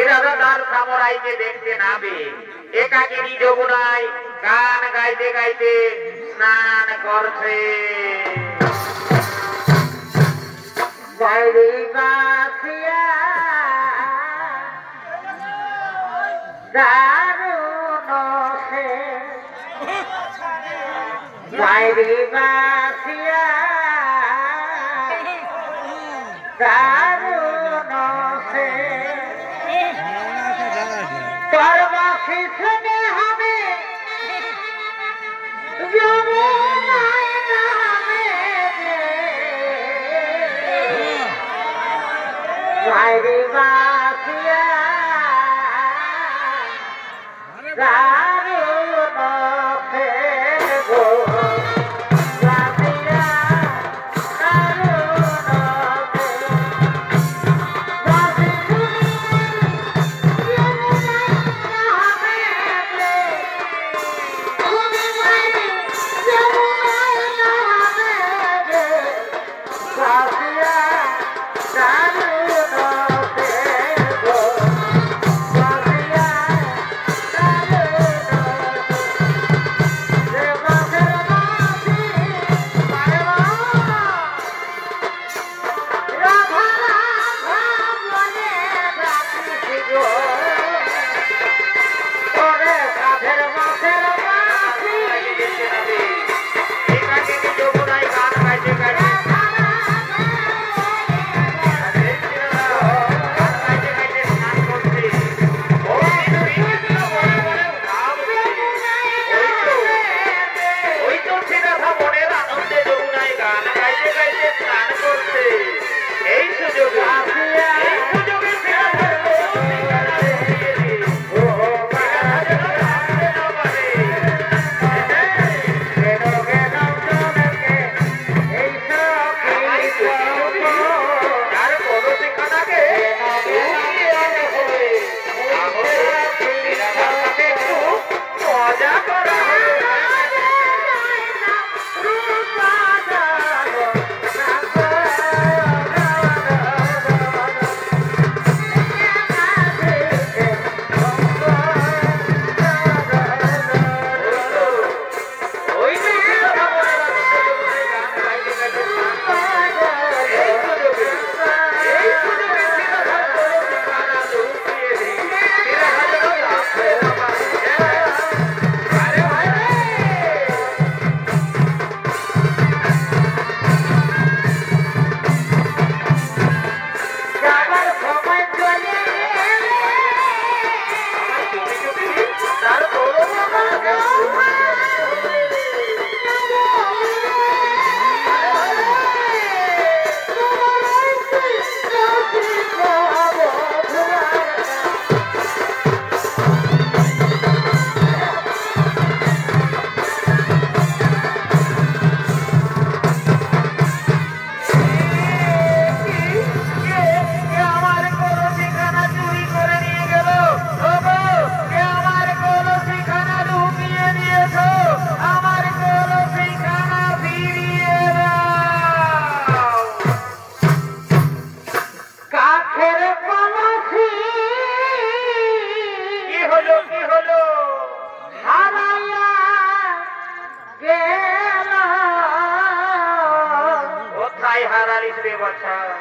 রাজা তার সামরাইকে দেখতে নাবে একাকিনী যমুনায় গান গাইতে গাইতে স্নান করছে। বাইরে বাসিয়া দারুণ সে বাইরে বাসিয়া দারুণ সে তোর বাসি শুনে হবে যমুনায় নামে বাইরে বাসিয়া দারুণ সে গো বাসিয়া দারুণ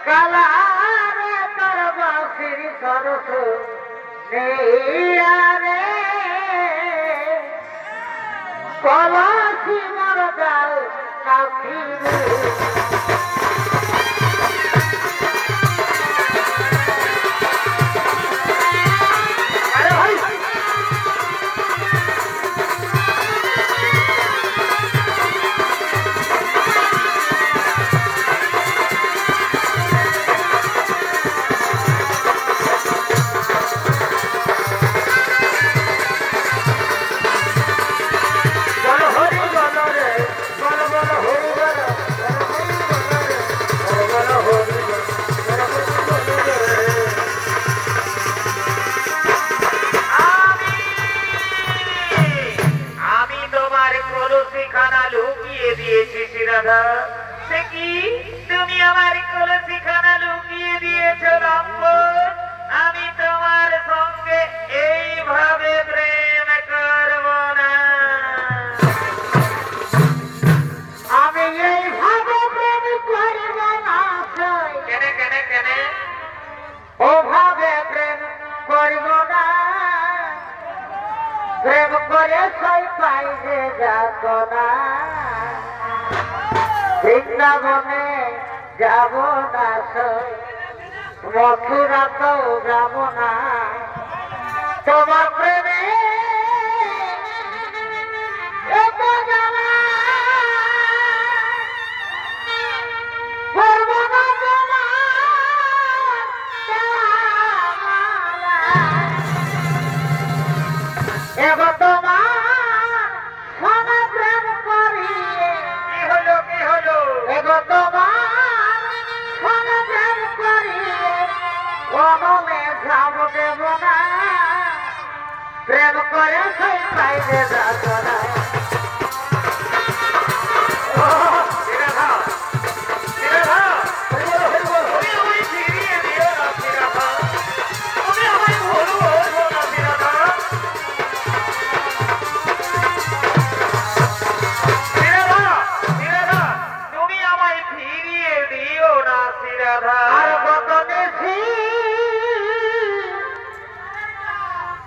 কালারে তোর বাঁশির সরস নেইয়ারে কলসি মর গাল কাফিরে বল হরি বল রে বল বল হরি বল করে সই পাই যে যাত না বৃন্দাবনে যাব না সই মথুরা তো যাব না তোমার প্রেমে এত জ্বালা করব না এগো তোমার সোনা প্রেম করিয়ে কি হলো এগো তোমার সোনা প্রেম করিয়ে অনমে ঝাম দেব না প্রেম করে সেই পাইলে যাত না আর কত বেশি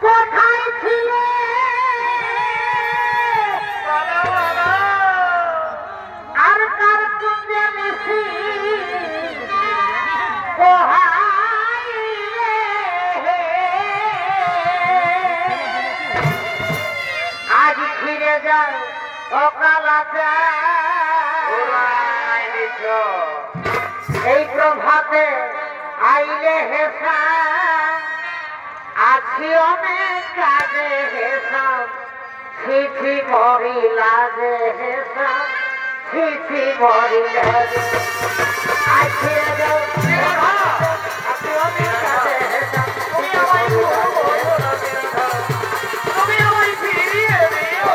কোথায় ছিলে আর কার কুঞ্জে মিশি আজ ফিরে যাও অকালাতে এই প্রভাতে আইলে হেসা আছি অনেক কাজে হেসা ছিছি মরি লাগে হেসা ছিছি মরি লাগে আজ ফিরে যাও আছি অনেক কাজে হেসা তুমি আমায় ফিরিয়ে দিও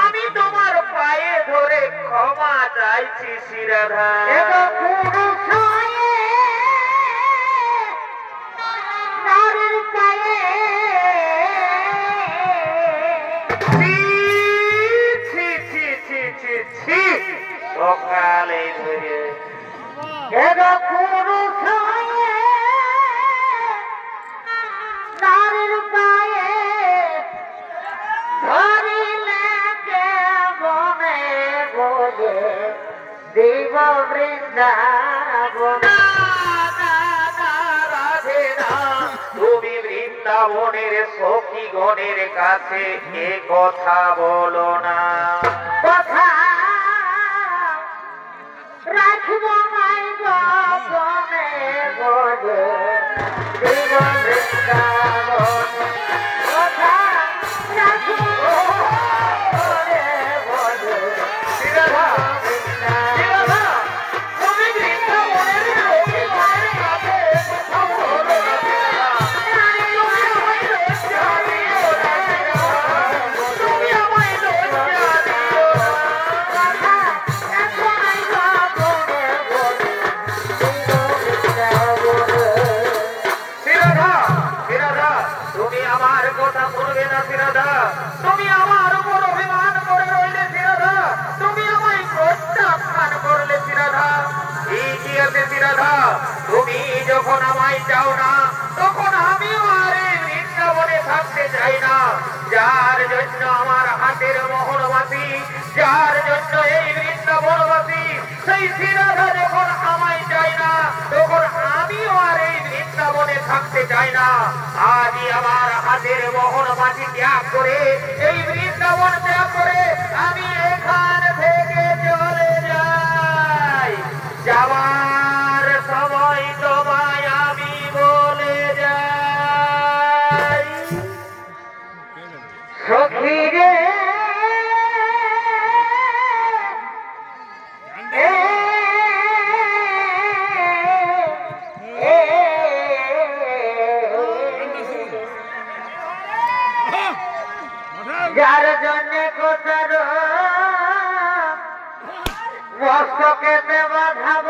আমি তোমার পায়ে ধরে ক্ষমা চাইছি শ্রীরাধা এগো পুরুষ হয়ে নারীর পায়ে সকালে ধরে এগো পুরুষ হয়ে নারীর পায়ে ধরিলে কেমনে বলে দেব বৃন্দাবন তুমি বৃন্দাবনের সখী গণের কাছে এ কথা বলো না কথা রাখব নাই গোপনে বলে দেব বৃন্দাবন কথা রাখব বলে বলে শ্রীরাধা শ্রীরাধা তুমি বৃন্দাবনের সখী গণের কাছে এ কথা বলো না তুমি আমায় লজ্জা দিও শ্রীরাধা শ্রীরাধা তুমি আমার কথা শুনবে না শ্রীরাধা তুমি আমার উপর অভিমান করে রইলে শ্রীরাধা তুমি আমায় প্রত্যাখ্যান করলে শ্রীরাধা ঠিকই আছে শ্রীরাধা তুমি যখন আমায় চাও না তখন আমিও আর এই বৃন্দাবনে থাকতে চাই না যার জন্য আমার হাতের মোহনবাসী যার জন্য এই বৃন্দাবনবাসী সেই শ্রীরাধা যখন আমায় চাই না তখন আমিও আর এই বৃন্দাবনে থাকতে চাই না আজই আমার হাতের মোহনবাসী ত্যাগ করে এই বৃন্দাবন ত্যাগ করে আমি এখান থেকে চলে যাই যাওয়ার সময় তোমায় আমি বলে যাই সখী রে যার জন্য কোথার মস্তকেতে বাঁধাব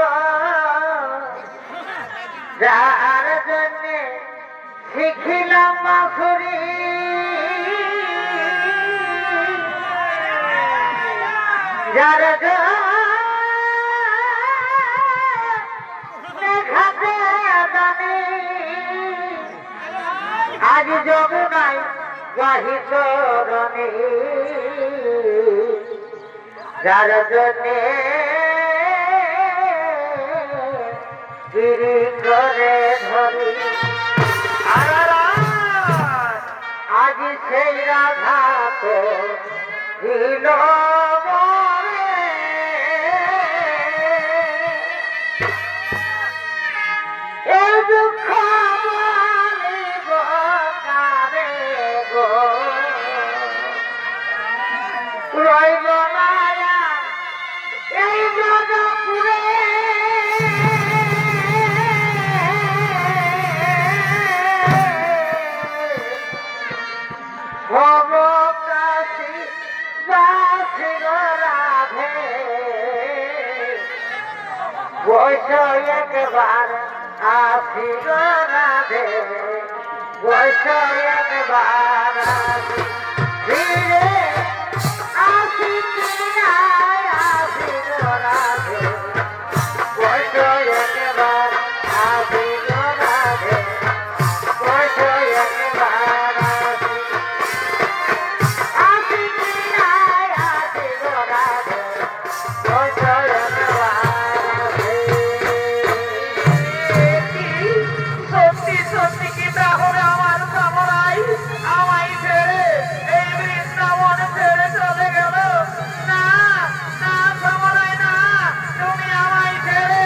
যার জন্যে শিখিলাম বাঁশুরি যার দেখাতে জানি আজ যমুনাই গাহি চরণী যার জন্যে গিরি করে ধরি আজ সেই রাধা তো দিল এই দুঃখ বলিব কারে গো রইব না এই জগপুরে ভব কাশী বাসী রাধে বৈশ একবার আসি রাধে বৈশ একবার ধীরে আসি আসি রাধে বৈশ একবার আসি রাধে বৈশ একবার আসি আসি রাধে বৈশ একবার সত্যি সত্যি কি তাহলে আমার সামরাই আমায় ছেড়ে এই বৃন্দাবন ছেড়ে চলে গেল না না সামরাই না তুমি আমায় ছেড়ে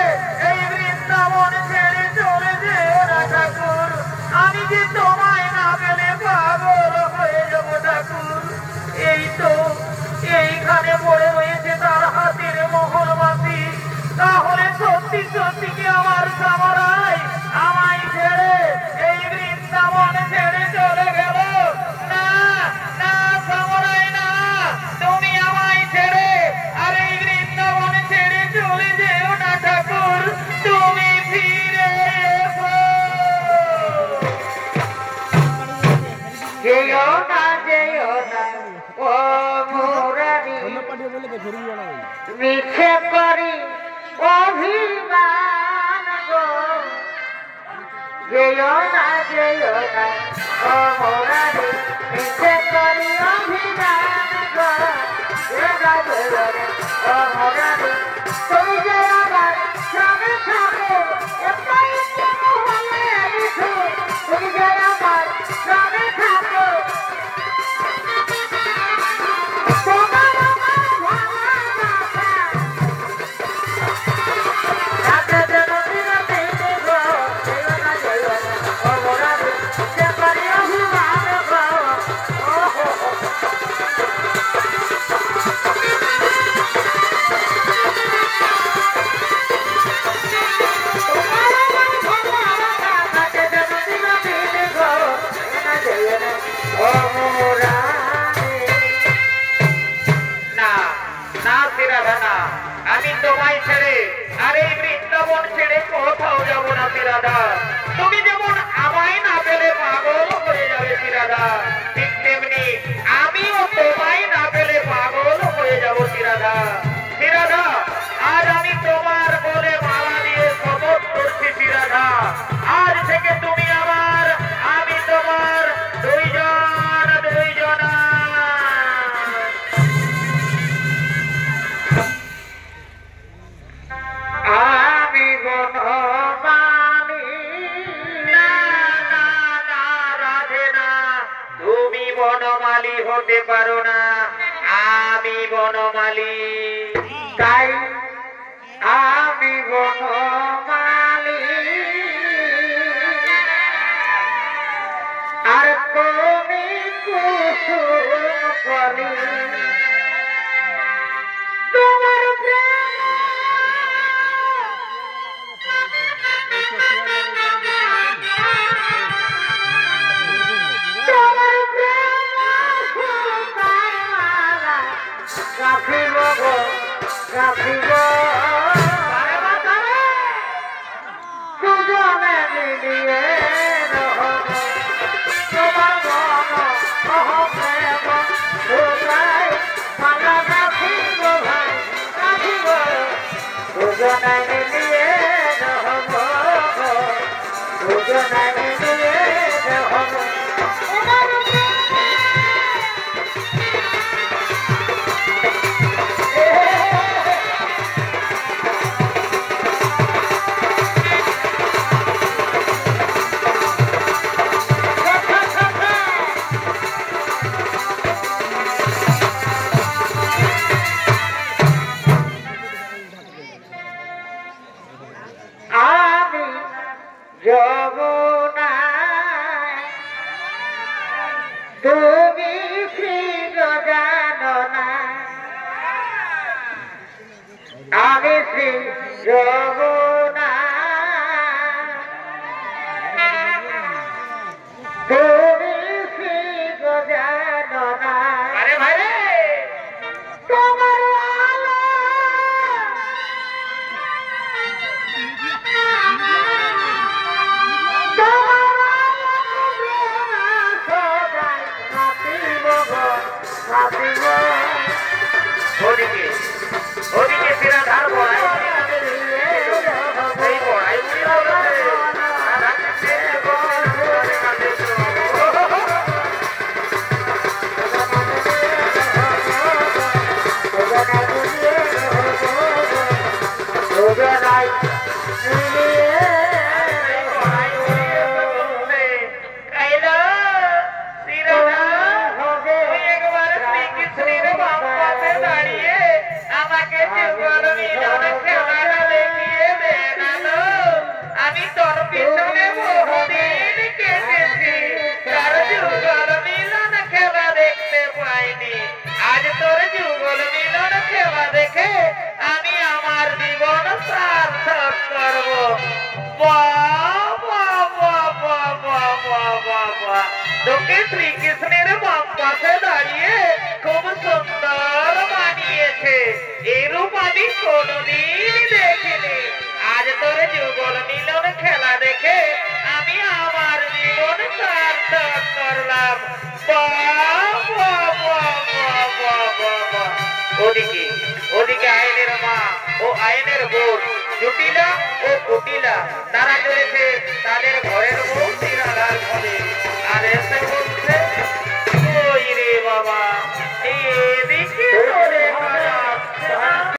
এই বৃন্দাবন ছেড়ে চলে যেও না ঠাকুর আমি যে তোমায় না পেলে পাগল হয়ে যাবো ঠাকুর এই তো এইখানে পড়ে রয়েছে তার হাতের মোহরবাসী তাহলে সত্যি সত্যি কি আমার সামরাই আমায় ছেড়ে এই বৃন্দাবন ছেড়ে চলে গেল না না সামরাই না তুমি আমায় ছেড়ে আর এই বৃন্দাবন ছেড়ে চলে যেও না ঠাকুর তুমি ফিরে এসো যেও না ও মুরারি মিছে করি অভিমান গো যেও না ও মুরারি মিছে করি অভিমান গো ও মুরারি তুমি যে আমার সঙ্গে থাকো এটাই হলে কিছু তুমি যে আমার সঙ্গে থাকো আমি তোমায় ছেড়ে আর এই বৃন্দাবন ছেড়ে কোথাও যাবো না রাধা তুমি যেমন আমায় না পেলে পাগল হয়ে যাবে রাধা ঠিক তেমনি আমিও তোমায় না পেলে পাগল হয়ে যাবো রাধা রাধা আজ আমি তোমার বলে মালা দিয়ে শপথ করছি রাধা আজ থেকে তুমি আমার আমি তোমার দুইজনা আমি বনমালী না না না রাধে না তুমি বনমালী হতে পারো না আমি বনমালী তাই আমি বনমালী আর তুমি কুসুম কলি তোমার রাখিব দুজনে মিলিয়ে রহব তোমার মন প্রেম দুটাই মালা রাখিব ভাই রাখিব দুজনে মিলিয়ে রহব দুজনে মিলিয়ে রহব যমুনায় তুমি শ্রীগ জানো না আমি শ্রী যমুনা তুমি শ্রীগ জানো না আরে ভাই রে তোমার আলো ওদিকে ওদিকে সিরাধার বড়াই সেই বড়াই আমি তোর পিছনে বহুদিন কেটেছি তার যুগল মিলন খেলা দেখতে পাইনি আজ তোর যুগল মিলন খেলা দেখে আমি আমার জীবন সার্থক করব তোকে শ্রীকৃষ্ণের বাম পাশে দাঁড়িয়ে খুব সুন্দর মানিয়েছে এরূপ আমি কোনদিন দেখিনি আজ তোর যুগল মিলন খেলা দেখে আমি আমার জীবন সার্থক করলাম ওদিকে ওদিকে আইনের মা ও আইনের বোন জটিলা ও কুটিলা তারা চলেছে তাদের ঘরের বউ সিরাধার ফলে আর এসে বলছে ওই রে বাবা